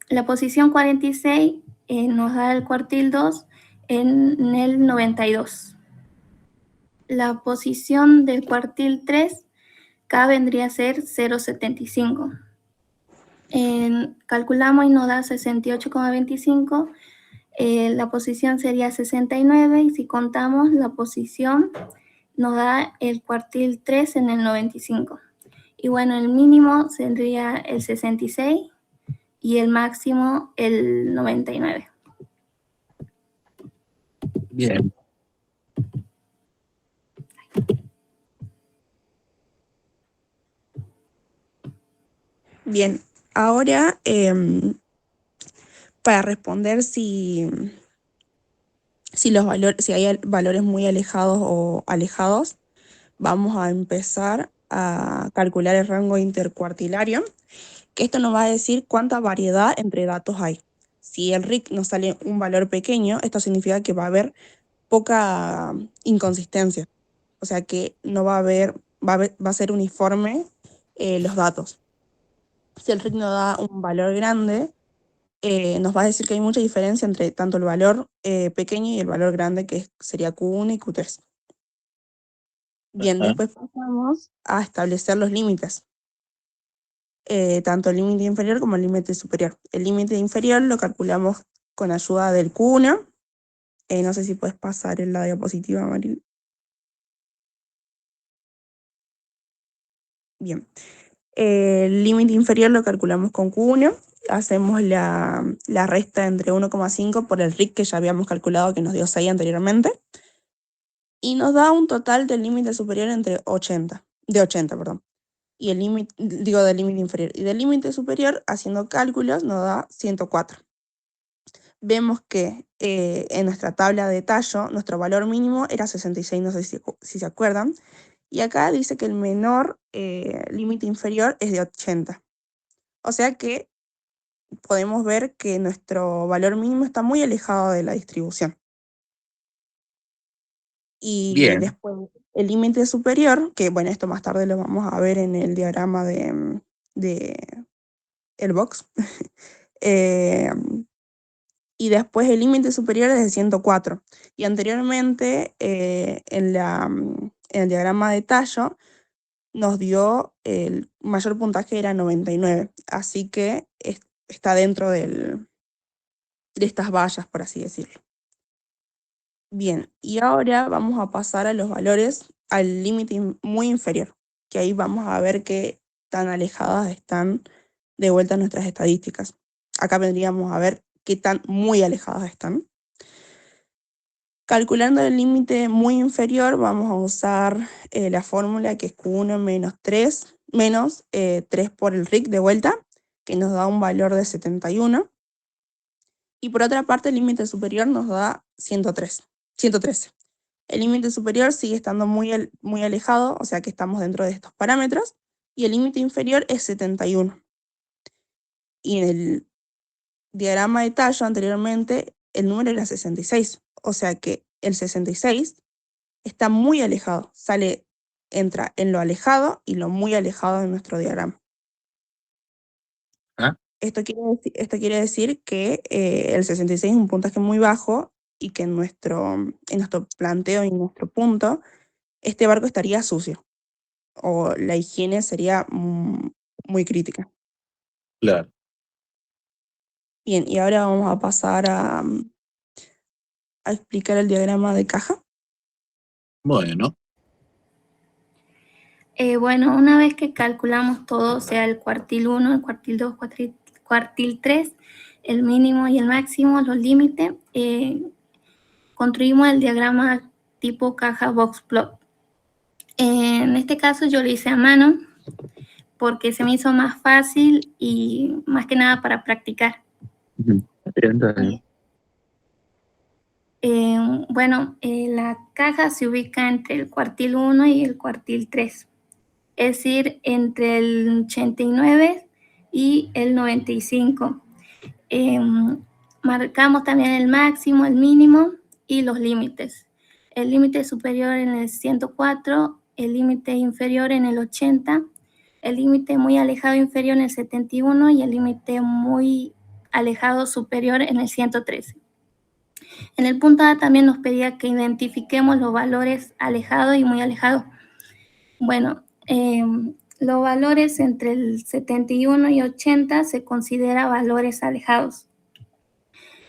La posición 46 nos da el cuartil 2 en el 92. La posición del cuartil 3, K vendría a ser 0,75. Calculamos y nos da 68,25. La posición sería 69 y si contamos la posición nos da el cuartil 3 en el 95. Y bueno, el mínimo sería el 66 y el máximo el 99. Bien. Bien, ahora para responder si hay valores muy alejados o alejados, vamos a empezar a calcular el rango intercuartilario, que esto nos va a decir cuánta variedad entre datos hay. Si el RIC nos sale un valor pequeño, esto significa que va a haber poca inconsistencia, o sea que no va a ser uniforme los datos. Si el RIC nos da un valor grande, nos va a decir que hay mucha diferencia entre tanto el valor pequeño y el valor grande, que sería Q1 y Q3. Bien, Ajá. después pasamos a establecer los límites, tanto el límite inferior como el límite superior. El límite inferior lo calculamos con ayuda del Q1. No sé si puedes pasar en la diapositiva, Maril. Bien. El límite inferior lo calculamos con Q1. Hacemos la resta entre 1,5 por el RIC que ya habíamos calculado, que nos dio 6 anteriormente. Y nos da un total del límite superior de 80, perdón. Y el límite, del límite inferior. Y del límite superior, haciendo cálculos, nos da 104. Vemos que en nuestra tabla de tallo, nuestro valor mínimo era 66, no sé si se acuerdan. Y acá dice que el menor límite inferior es de 80. O sea que podemos ver que nuestro valor mínimo está muy alejado de la distribución. Y Bien. después el límite superior, que bueno, esto más tarde lo vamos a ver en el diagrama de el box. Y después el límite superior es de 104. Y anteriormente en el diagrama de tallo nos dio el mayor puntaje era 99. Así que está dentro de estas vallas, por así decirlo. Bien, y ahora vamos a pasar a los valores al límite muy inferior, que ahí vamos a ver qué tan alejadas están de vuelta nuestras estadísticas. Acá vendríamos a ver qué tan muy alejadas están. Calculando el límite muy inferior, vamos a usar la fórmula que es Q1 menos 3, menos 3 por el RIC de vuelta, que nos da un valor de 71. Y por otra parte, el límite superior nos da 113. El límite superior sigue estando muy alejado, o sea que estamos dentro de estos parámetros, y el límite inferior es 71. Y en el diagrama de tallo anteriormente, el número era 66, o sea que el 66 está muy alejado, entra en lo alejado y lo muy alejado de nuestro diagrama. ¿Ah? Esto quiere decir que el 66 es un puntaje muy bajo y que en nuestro planteo y en nuestro punto, este barco estaría sucio o la higiene sería muy crítica. Claro. Bien, y ahora vamos a pasar a explicar el diagrama de caja. Bueno. Bueno, una vez que calculamos todo, o sea, el cuartil 1, el cuartil 2, cuartil 3, el mínimo y el máximo, los límites, construimos el diagrama tipo caja box plot. En este caso yo lo hice a mano porque se me hizo más fácil y más que nada para practicar. Bueno, la caja se ubica entre el cuartil 1 y el cuartil 3, es decir, entre el 89 y el 95. Marcamos también el máximo, el mínimo y los límites. El límite superior en el 104, el límite inferior en el 80, el límite muy alejado inferior en el 71 y el límite muy alejado superior en el 113. En el punto A también nos pedía que identifiquemos los valores alejados y muy alejados. Bueno, los valores entre el 71 y 80 se considera valores alejados.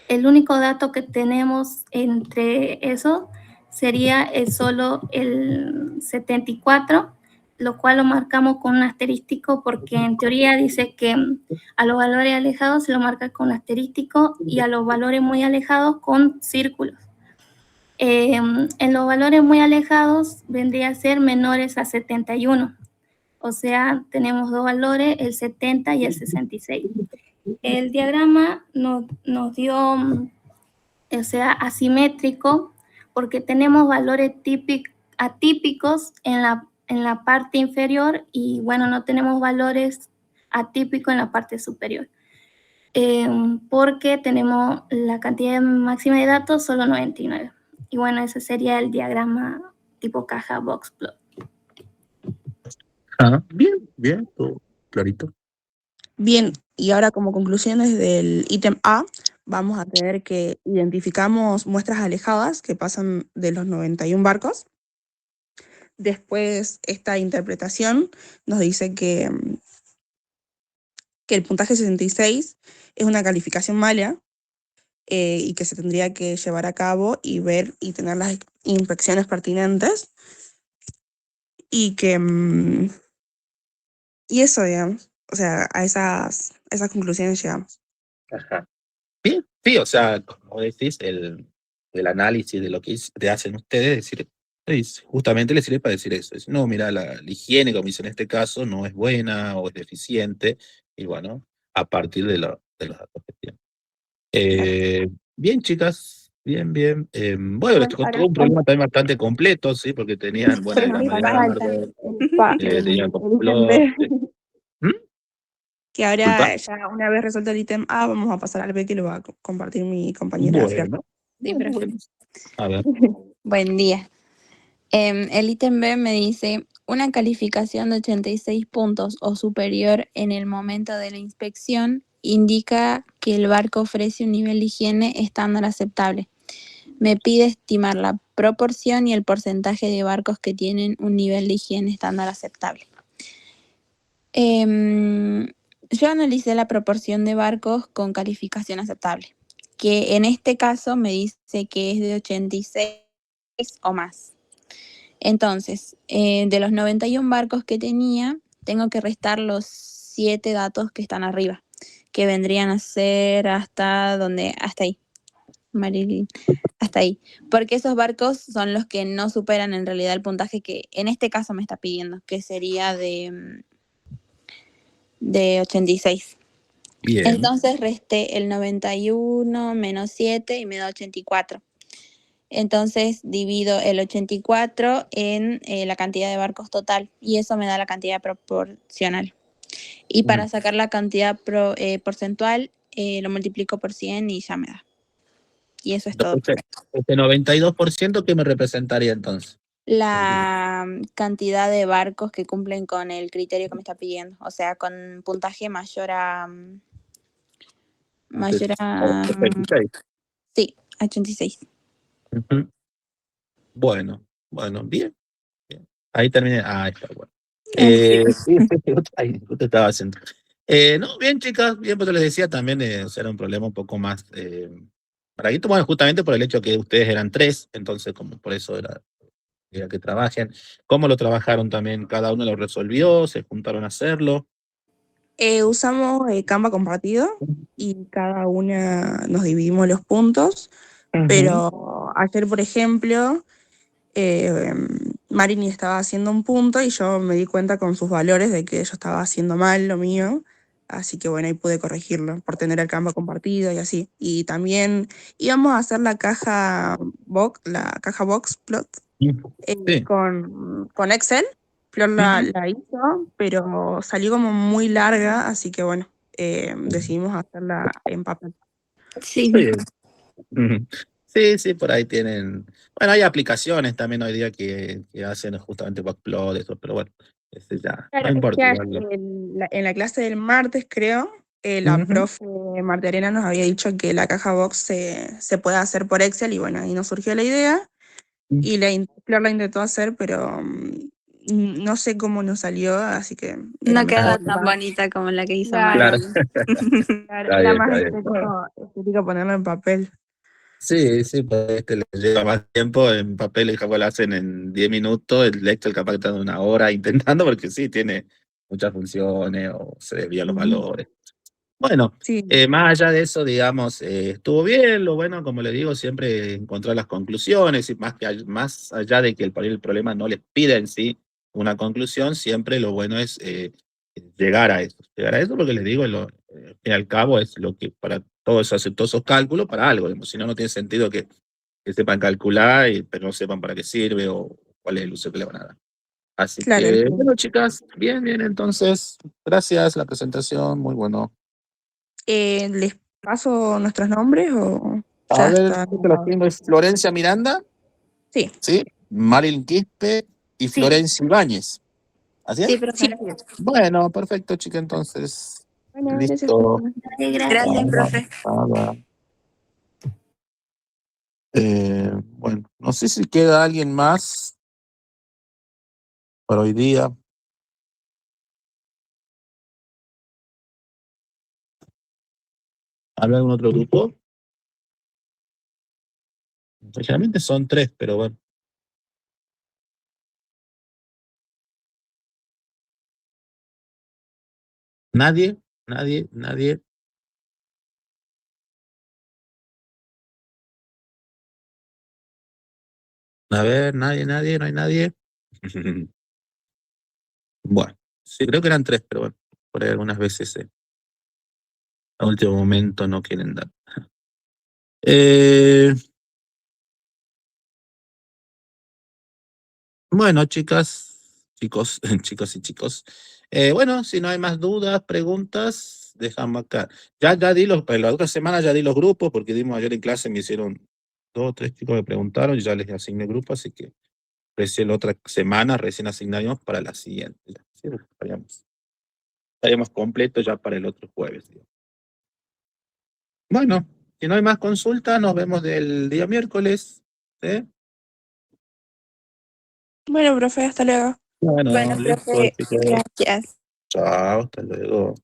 El único dato que tenemos entre eso sería solo el 74, lo cual lo marcamos con un asterístico porque en teoría dice que a los valores alejados se lo marca con asterístico y a los valores muy alejados con círculos. En los valores muy alejados vendría a ser menores a 71. O sea, tenemos dos valores, el 70 y el 66. El diagrama nos dio, o sea, asimétrico, porque tenemos valores atípicos en la parte inferior y, bueno, no tenemos valores atípicos en la parte superior. Porque tenemos la cantidad máxima de datos, solo 99. Y bueno, ese sería el diagrama tipo caja box plot. Bien, todo clarito. Bien, y ahora como conclusiones del ítem A, vamos a tener que identificamos muestras alejadas que pasan de los 91 barcos. Después, esta interpretación nos dice que el puntaje 66 es una calificación mala y que se tendría que llevar a cabo y ver y tener las inspecciones pertinentes. Y que... y eso, digamos. O sea, a esas conclusiones llegamos. Ajá. Bien, sí, o sea, como decís, el análisis de lo que hacen ustedes, justamente les sirve para decir eso. No, mira, la higiene, como dicen en este caso, no es buena o es deficiente, y bueno, a partir de los datos que tienen. Bien, chicas, bien. Bueno, les tocó un problema también bastante completo, sí, porque tenían, bueno, el drama de largo, tenían complot. Que ahora, ya una vez resuelto el ítem A, vamos a pasar al B, que lo va a compartir mi compañera Flor. Bueno, Sí, perfecto. a ver. Buen día. El ítem B me dice, una calificación de 86 puntos o superior en el momento de la inspección indica que el barco ofrece un nivel de higiene estándar aceptable. Me pide estimar la proporción y el porcentaje de barcos que tienen un nivel de higiene estándar aceptable. Yo analicé la proporción de barcos con calificación aceptable, que en este caso me dice que es de 86 o más. Entonces, de los 91 barcos que tenía, tengo que restar los 7 datos que están arriba, que vendrían a ser hasta ahí, Marilyn, hasta ahí. Porque esos barcos son los que no superan en realidad el puntaje que en este caso me está pidiendo, que sería de 86. Bien. Entonces resté el 91 menos 7 y me da 84. Entonces divido el 84 en la cantidad de barcos total y eso me da la cantidad proporcional. Y para sacar la cantidad porcentual lo multiplico por 100 y ya me da. Y eso es todo. Este 92%, ¿qué me representaría entonces? La cantidad de barcos que cumplen con el criterio que me está pidiendo. O sea, con puntaje mayor a... Sí, 86. Bueno, bien. Ahí terminé. Ahí está, bueno. Ahí te estaba haciendo. No, bien, chicas, bien, pues les decía también, era un problema un poco más para aquí, bueno, justamente por el hecho que ustedes eran 3, entonces como por eso era que trabajen. ¿Cómo lo trabajaron también? ¿Cada uno lo resolvió? ¿Se juntaron a hacerlo? Usamos Canva compartido y cada una nos dividimos los puntos, pero ayer, por ejemplo, Marini estaba haciendo un punto y yo me di cuenta con sus valores de que yo estaba haciendo mal lo mío Así que bueno, ahí pude corregirlo por tener el Canva compartido y así. Y también íbamos a hacer la caja box plot Sí, con Excel. Flor ujú, la hizo, pero salió como muy larga, así que bueno, decidimos hacerla en papel. Sí. sí. Ujú. Sí, sí, por ahí tienen. Bueno, hay aplicaciones también hoy día que hacen justamente backplot, eso, pero bueno, ya, no Claro, es importa. que Igual en la clase del martes, creo, la Ujú. profe Marta Arena nos había dicho que la caja box se puede hacer por Excel y bueno, ahí nos surgió la idea y Flor la intentó hacer, pero no sé cómo nos salió, así que era No Ah, queda mejor. tan bonita como la que hizo Claro, claro, Mariel. claro, está era bien, más está bien. Bueno, estético ponerlo en papel. sí, sí, pues les lleva más tiempo. En papel el capaz lo hacen en 10 minutos, el Excel capaz que está una hora intentando, porque sí, tiene muchas funciones o se desvían los Ujú. valores. Bueno, Sí, más allá de eso, digamos, estuvo bien. Lo bueno, como le digo, siempre encontrar las conclusiones y más allá de que el problema no les pida en sí una conclusión, siempre lo bueno es llegar a eso. Llegar a eso porque les digo, al fin y al cabo es lo que para todos esos cálculos, para algo. Digamos, si no, no tiene sentido que sepan calcular, pero no sepan para qué sirve o cuál es el uso que le van a dar. Así claro, que, entiendo. bueno, chicas, bien, bien, entonces, gracias, la presentación, muy bueno. ¿Les paso nuestros nombres o A ya ver, están yo te los grabados? tengo, es Florencia Miranda, Sí, ¿sí? Marilyn Quispe y Sí, Florencia Ibáñez. ¿Así sí, es? profe. Bueno, perfecto, chica, entonces, bueno, gracias. listo. Gracias, Nada, profe. nada. Bueno, no sé si queda alguien más para hoy día. ¿Habrá algún otro grupo? Generalmente son 3, pero bueno. ¿Nadie? ¿Nadie? ¿Nadie? A ver, nadie, nadie, no hay nadie. Bueno, sí, creo que eran 3, pero bueno, por ahí algunas veces a último momento no quieren dar. Eh, bueno, chicas, chicos, chicos y chicos. Bueno, si no hay más dudas, preguntas, dejamos acá. Ya di para la otra semana ya di los grupos, porque dimos ayer en clase, me hicieron 2 o 3 chicos me preguntaron, y ya les asigné grupo, así que recién la otra semana, recién asignaremos para la siguiente. Sí, estaríamos completos ya para el otro jueves. Digamos. Bueno, si no hay más consultas, nos vemos del día miércoles. ¿Sí? Bueno, profe, hasta luego. Bueno, Bueno, listo, profe, chicos. gracias. Chao, hasta luego.